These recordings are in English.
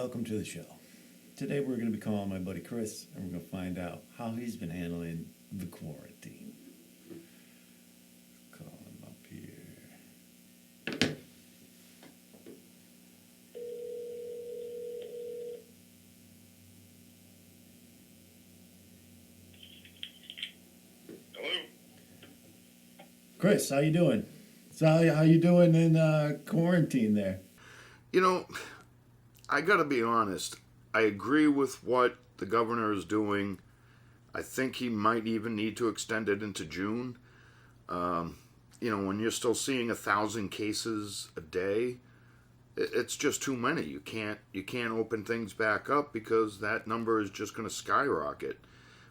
welcome to the show. Today we're going to be calling my buddy Chris, and we're going to find out how he's been handling the quarantine. Call him up here. Hello. Chris, how you doing? So how you doing in quarantine there? You know, I gotta be honest. I agree with what the governor is doing. I think he might even need to extend it into June. When you're still seeing 1,000 cases a day, it's just too many. You can't open things back up because that number is just going to skyrocket.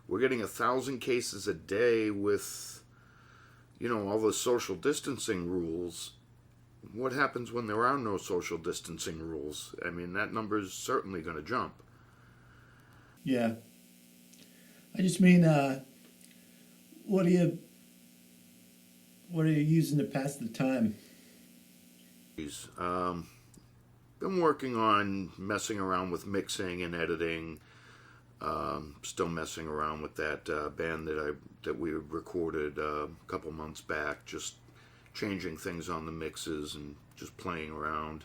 We're getting 1,000 cases a day with, all the social distancing rules. What happens when there are no social distancing rules? I mean, that number is certainly going to jump. Yeah. I just mean, what are you using to pass the time? Been working on messing around with mixing and editing. Still messing around with that band that we recorded a couple months back. Just changing things on the mixes and just playing around.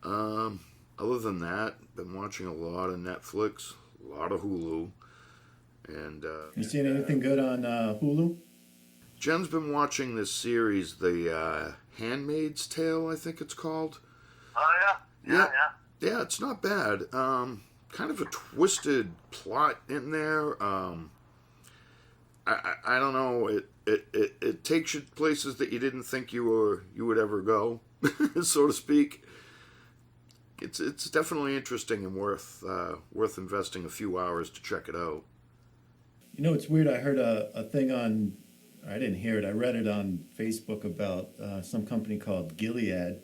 Other than that, been watching a lot of Netflix, a lot of Hulu, and You seen anything good on Hulu? Jen's been watching this series, The Handmaid's Tale, I think it's called. Oh yeah. Yeah, it's not bad. Kind of a twisted plot in there. I don't know. It takes you places that you didn't think you would ever go, so to speak. It's definitely interesting and worth investing a few hours to check it out. It's weird. I heard a thing on, I didn't hear it, I read it on Facebook about some company called Gilead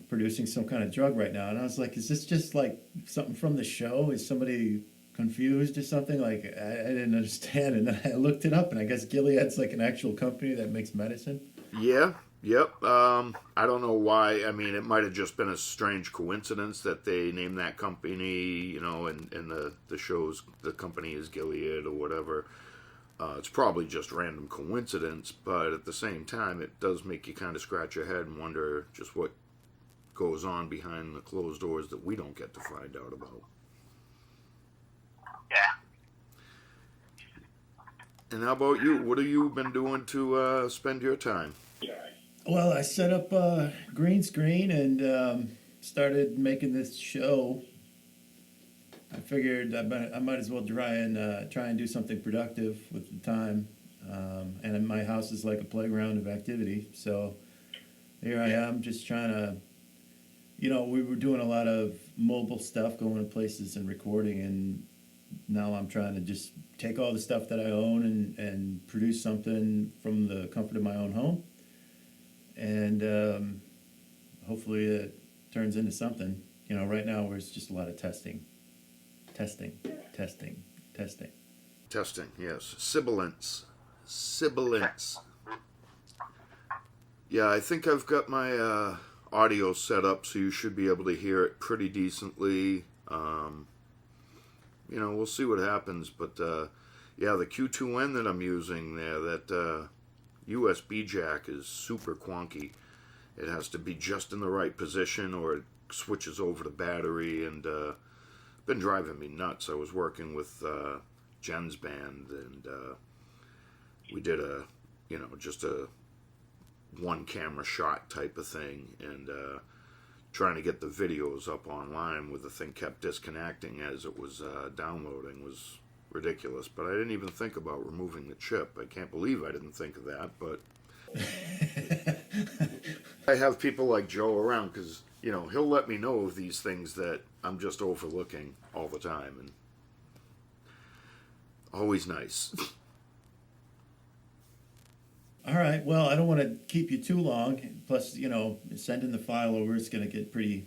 producing some kind of drug right now. And I was like, is this just like something from the show? Is somebody confused or something? Like, I didn't understand. And then I looked it up, and I guess Gilead's like an actual company that makes medicine. Yeah, yep. I don't know why. I mean, it might have just been a strange coincidence that they named that company, and the show's, the company is Gilead or whatever. It's probably just random coincidence, but at the same time, it does make you kind of scratch your head and wonder just what goes on behind the closed doors that we don't get to find out about. Yeah. And how about you? What have you been doing to spend your time? Well, I set up a green screen and started making this show. I figured I might as well try and do something productive with the time. And my house is like a playground of activity. So here I am just trying to, we were doing a lot of mobile stuff, going to places and recording. And now I'm trying to just take all the stuff that I own and produce something from the comfort of my own home. And hopefully it turns into something. Right now it's just a lot of testing. Testing, Yes. Sibilance. Yeah, I think I've got my audio set up, so you should be able to hear it pretty decently. We'll see what happens, but yeah, the Q2N that I'm using there, that USB jack is super quonky. It has to be just in the right position or it switches over to battery, and been driving me nuts. I was working with Jen's band, and we did just a one camera shot type of thing, and trying to get the videos up online with the thing kept disconnecting as it was downloading was ridiculous. But I didn't even think about removing the chip. I can't believe I didn't think of that, but I have people like Joe around because he'll let me know of these things that I'm just overlooking all the time, and always nice. All right. Well, I don't want to keep you too long. Plus, sending the file over is going to get pretty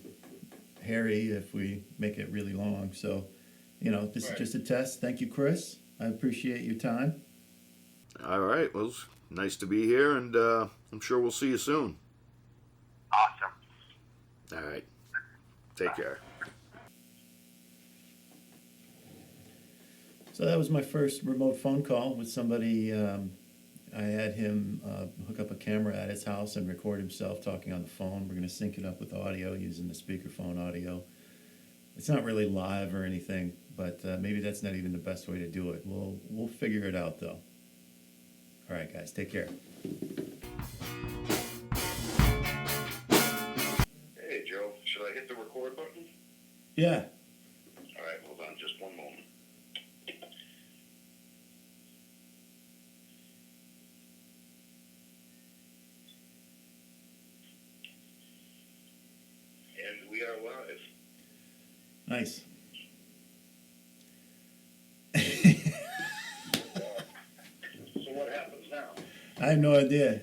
hairy if we make it really long. So, this is just a test. Thank you, Chris. I appreciate your time. All right. Well, it's nice to be here, and I'm sure we'll see you soon. Awesome. All right. Take care. So that was my first remote phone call with somebody. I had him hook up a camera at his house and record himself talking on the phone. We're going to sync it up with audio using the speakerphone audio. It's not really live or anything, but maybe that's not even the best way to do it. We'll figure it out though. All right, guys, take care. Hey, Joe, should I hit the record button? Yeah. All right, hold on just one moment. And we are live. Nice. So what happens now? I have no idea.